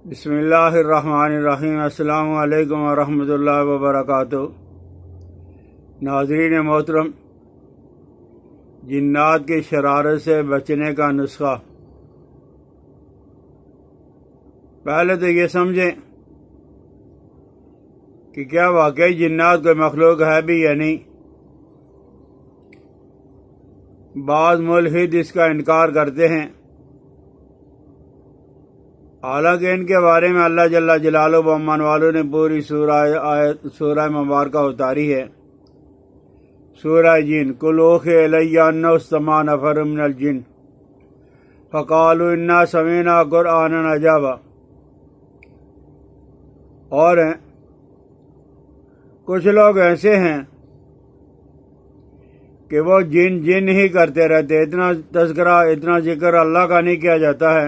بسم اللہ الرحمن الرحیم۔ السلام علیکم ورحمۃ اللہ وبرکاتہ۔ ناظرین محترم، جنات کی شرارت سے بچنے کا نسخہ۔ پہلے تو یہ سمجھیں کہ کیا واقعی جنات کوئی مخلوق ہے بھی یا نہیں۔ بعض ملحد اس کا انکار کرتے ہیں، حالانکہ ان کے بارے میں اللہ جل جلالہ و عمان والوں نے پوری سورہ مبارکہ اتاری ہے۔ سورہ جن، قل اوحی الی انہ استمع نفر من الجن فقالوا انا سمعنا قرآنا عجبا۔ اور کچھ لوگ ایسے ہیں کہ وہ جن ہی کرتے رہتے، اتنا تذکرہ اتنا ذکر اللہ کا نہیں کیا جاتا ہے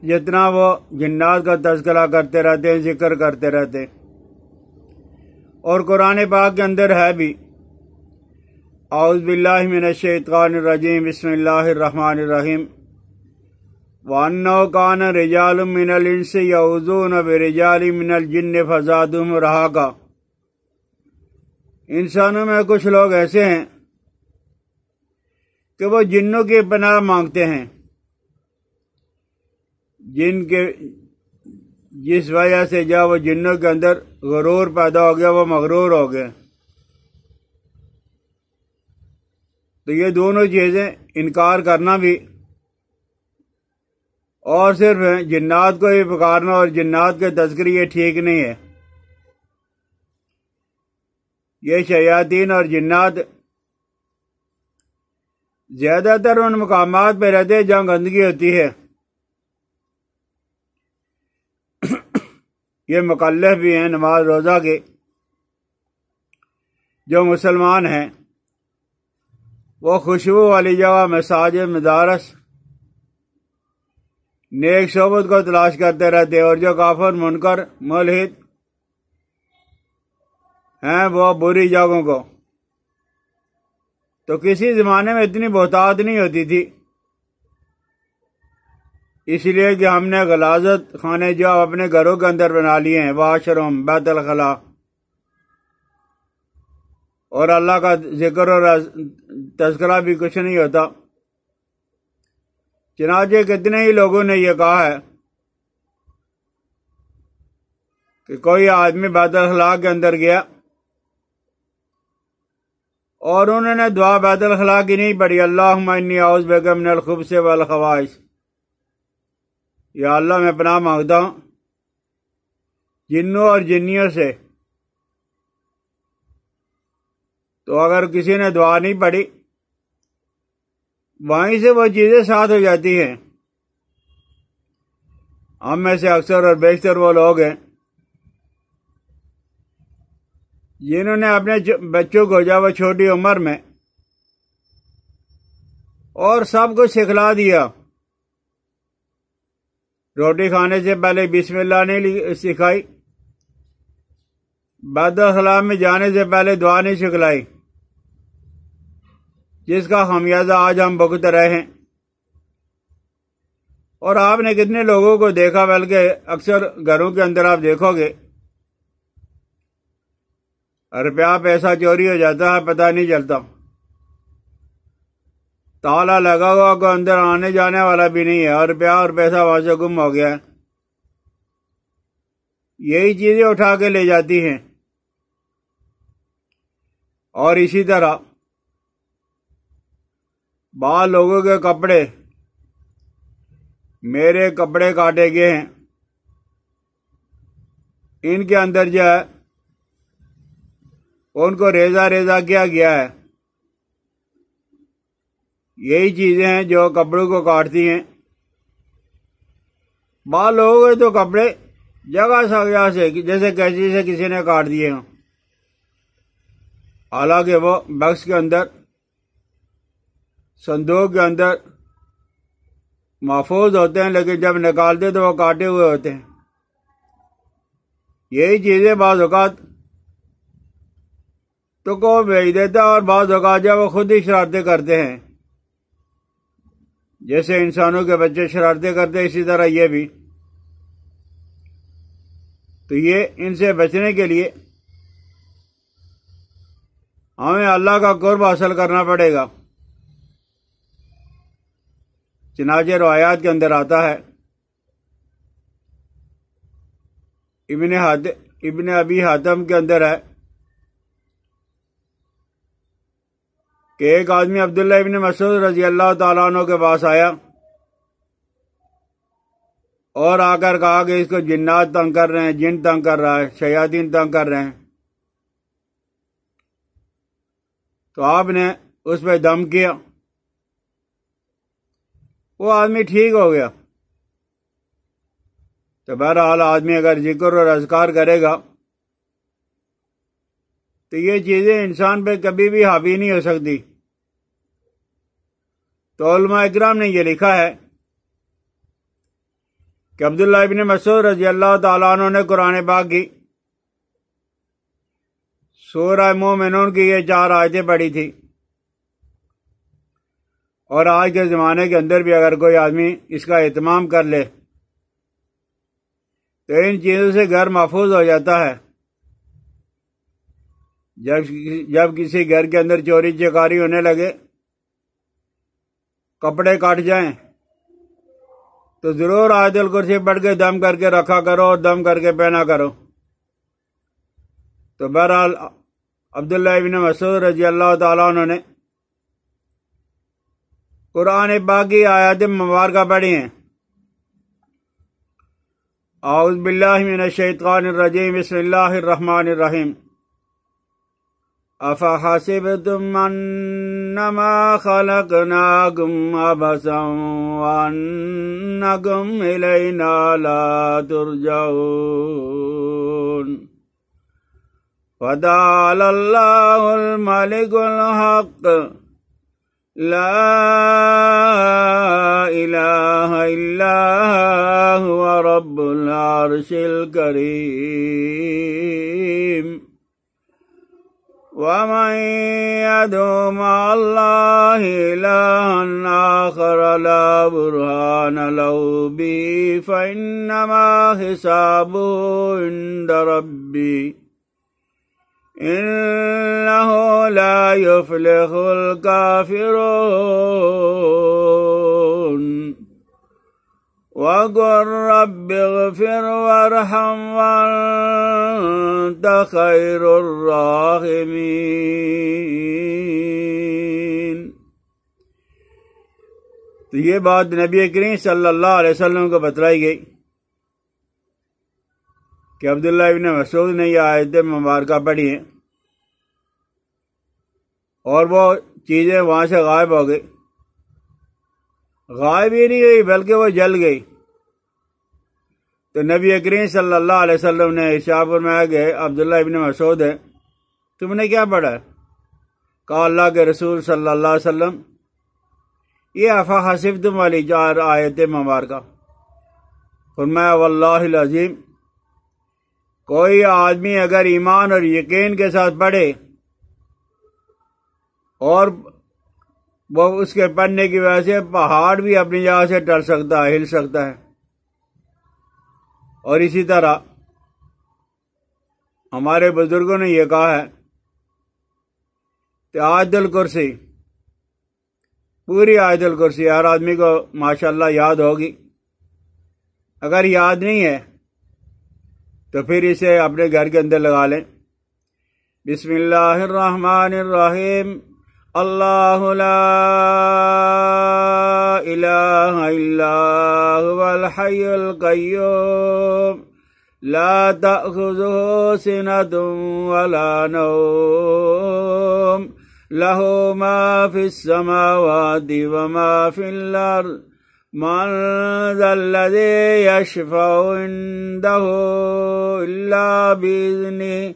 جتنا وہ جنات کا تذکرہ کرتے رہتے ہیں، ذکر کرتے رہتے ہیں۔ اور قرآن پاک کے اندر ہے بھی، اعوذ باللہ من الشیطان الرجیم، بسم اللہ الرحمن الرحیم، وَأَنَّهُ كَانَ رِجَالٌ مِّنَ الْإِنسِ يَعُوذُونَ بِرِجَالٍ مِّنَ الْجِنِّ فَزَادُوهُمْ رَهَقًا۔ انسانوں میں کچھ لوگ ایسے ہیں کہ وہ جنوں کی پناہ مانگتے ہیں، جن کے جس وجہ سے جب وہ جنوں کے اندر غرور پیدا ہو گیا، وہ مغرور ہو گئے۔ تو یہ دونوں چیزیں، انکار کرنا بھی اور صرف جنات کو ہی پکارنا اور جنات کے تذکرے، یہ ٹھیک نہیں ہے۔ یہ شیاطین اور جنات زیادہ تر ان مقامات پہ رہتے ہیں جہاں گندگی ہوتی ہے۔ یہ مکلف بھی ہیں نماز روزہ کے، جو مسلمان ہیں وہ خوشبو والی جگہ، مساجد، مدارس، نیک صحبت کو تلاش کرتے رہتے، اور جو کافر، منکر، ملحد ہیں وہ بری جگہوں کو۔ تو کسی زمانے میں اتنی بہتات نہیں ہوتی تھی، اس لیے کہ ہم نے غلاظت خانے جو اپنے گھروں کے اندر بنا لیے ہیں، واش روم، بیت الخلاء، اور اللہ کا ذکر اور تذکرہ بھی کچھ نہیں ہوتا۔ چنانچہ کتنے ہی لوگوں نے یہ کہا ہے کہ کوئی آدمی بیت الخلاء کے اندر گیا اور انہوں نے دعا بیت الخلاء کی نہیں پڑھی، اللہم انی اعوذ بک من الخبث والخبائث، یا اللہ میں پناہ مانگتا ہوں جنوں اور جنیوں سے۔ تو اگر کسی نے دعا نہیں پڑھی، وہیں سے وہ چیزیں ساتھ ہو جاتی ہیں۔ ہم میں سے اکثر اور بیشتر وہ لوگ ہیں جنہوں نے اپنے بچوں کو جب وہ چھوٹی عمر میں اور سب کچھ سکھلا دیا، روٹی کھانے سے پہلے بسم اللہ نہیں سکھائی، بیت الخلاء میں جانے سے پہلے دعا نہیں سکھلائی، جس کا خمیازہ آج ہم بھگت رہے ہیں۔ اور آپ نے کتنے لوگوں کو دیکھا، بلکہ اکثر گھروں کے اندر آپ دیکھو گے روپیہ پیسہ چوری ہو جاتا ہے، پتہ نہیں چلتا، تالا لگا ہوا، کو اندر آنے جانے والا بھی نہیں ہے، اور روپیہ اور پیسہ وہاں سے گم ہو گیا ہے۔ یہی چیزیں اٹھا کے لے جاتی ہیں۔ اور اسی طرح بعض لوگوں کے کپڑے، میرے کپڑے کاٹے گئے ہیں، ان کے اندر جو ہے ان کو ریزہ کیا گیا ہے۔ یہی چیزیں ہیں جو کپڑوں کو کاٹتی ہیں۔ بعض لوگوں کے تو کپڑے جگہ سے جیسے کیسی سے کسی نے کاٹ دیے ہوں، حالانکہ وہ باکس کے اندر، صندوق کے اندر محفوظ ہوتے ہیں، لیکن جب نکالتے تو وہ کاٹے ہوئے ہوتے ہیں۔ یہی چیزیں بعض اوقات تو کو بھیج دیتا، اور بعض اوقات جب وہ خود ہی شرارتیں کرتے ہیں، جیسے انسانوں کے بچے شرارتیں کرتے اسی طرح یہ بھی. تو یہ ان سے بچنے کے لیے ہمیں اللہ کا قرب حاصل کرنا پڑے گا. چنانچہ روایات کے اندر آتا ہے، ابن ابی حاتم کے اندر ہے کہ ایک آدمی عبداللہ ابن مسعود رضی اللہ تعالیٰ عنہ کے پاس آیا اور آ کر کہا کہ اس کو جنات تنگ کر رہے ہیں، جن تنگ کر رہا ہے، شیاطین تنگ کر رہے ہیں. تو آپ نے اس پہ دم کیا، وہ آدمی ٹھیک ہو گیا. تو بہرحال آدمی اگر ذکر اور اذکار کرے گا تو یہ چیزیں انسان پہ کبھی بھی حاوی نہیں ہو سکتی. تو علماء اکرام نے یہ لکھا ہے کہ عبداللہ ابن مسعود رضی اللہ تعالیٰ عنہ نے قرآن پاک کی سورہ مومنون کی یہ 4 آیتیں پڑھی تھی. اور آج کے زمانے کے اندر بھی اگر کوئی آدمی اس کا اہتمام کر لے تو ان چیزوں سے گھر محفوظ ہو جاتا ہے. جب کسی گھر کے اندر چوری چکاری ہونے لگے، کپڑے کاٹ جائیں، تو ضرور آیت الکرسی پڑھ کے دم کر کے رکھا کرو اور دم کر کے پہنا کرو. تو بہرحال عبداللہ ابن مسعود رضی اللہ تعالیٰ عنہ نے قرآن پاک کی آیات مبارکہ پڑھی ہیں. اعوذ باللہ من الشیطان الرجیم، بسم اللہ الرحمن الرحیم. افحسبتم انما خلقناکم عبثا وانکم الینا لا ترجعون. فتعالی اللہ الملک الحق لا الہ الا هو رب العرش الکریم. ومن يدع مع الله إلها آخر لا برهان له به فإنما حسابه عند ربي إنه لا يفلح الكافرون. وقل رب اغفر وارحم وانت خیر الراحمین. تو یہ بات نبی کریم صلی اللہ علیہ وسلم کو بتلائی گئی کہ عبداللہ ابن مسعود نے یہ آیت مبارکہ پڑھی ہیں اور وہ چیزیں وہاں سے غائب ہو گئی. غائب ہی نہیں ہوئی بلکہ وہ جل گئی. تو نبی کریم صلی اللہ علیہ وسلم نے ارشاد فرمایا کہ عبداللہ ابن مسعود ہے، تم نے کیا پڑھا ہے؟ کہا اللہ کے رسول صلی اللہ علیہ وسلم یہ افحسبتم والی 4 آیت مبارکہ. فرمایا واللہ العظیم، کوئی آدمی اگر ایمان اور یقین کے ساتھ پڑھے اور وہ اس کے پڑھنے کی وجہ سے پہاڑ بھی اپنی جگہ سے ٹل سکتا ہے، ہل سکتا ہے. اور اسی طرح ہمارے بزرگوں نے یہ کہا ہے کہ آیت الکرسی، پوری آیت الکرسی ہر آدمی کو ماشاءاللہ یاد ہوگی. اگر یاد نہیں ہے تو پھر اسے اپنے گھر کے اندر لگا لیں. بسم اللہ الرحمن الرحیم. اللہ لا الہ الا هو الحی القیوم لا تأخذه سنة ولا نوم له ما في السماوات وما في الأرض من ذا الذي يشفع عنده إلا بإذنه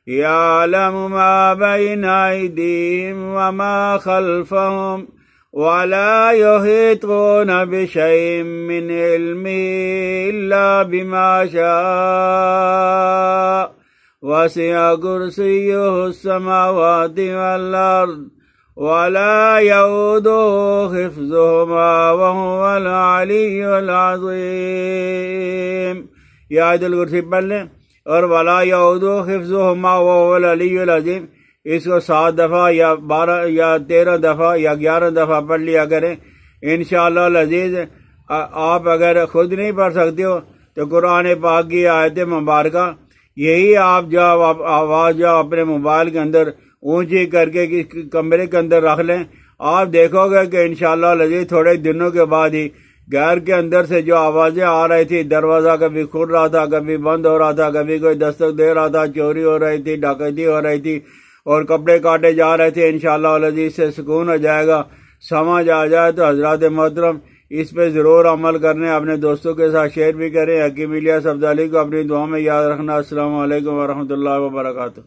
يعلم ما بين أيديهم وما خلفهم ولا يحيطون بشيء من علمه إلا بما شاء وسع كرسيه السماوات والأرض ولا يؤوده حفظهما وهو العلي العظيم. یہ آیت الکرسی پڑھ لیں اور ولا يؤوده حفظهما وهو العلي العظيم، اس کو 7 دفعہ یا 12 یا 13 دفعہ یا 11 دفعہ پڑھ لیا کریں انشاءاللہ العزیز. آپ اگر خود نہیں پڑھ سکتے ہو تو قرآن پاک کی آیت مبارکہ یہی آپ آواز اپنے موبائل کے اندر اونچی کر کے کمرے کے اندر رکھ لیں. آپ دیکھو گے کہ انشاءاللہ العزیز تھوڑے دنوں کے بعد ہی گھر کے اندر سے جو آوازیں آ رہی تھی، دروازہ کبھی کھل رہا تھا، کبھی بند ہو رہا تھا، کبھی کوئی دستک دے رہا تھا، چوری ہو رہی تھی، ڈکیتی ہو رہی تھی اور کپڑے کاٹے جا رہے تھے، انشاءاللہ العزیز سے سکون ہو جائے گا، سمجھ آ جائے. تو حضرات محترم اس پہ ضرور عمل کرنے، اپنے دوستوں کے ساتھ شیئر بھی کریں. حکیم الیاس عبدالی کو اپنی دعا میں یاد رکھنا. السلام علیکم ورحمۃ اللہ وبرکاتہ.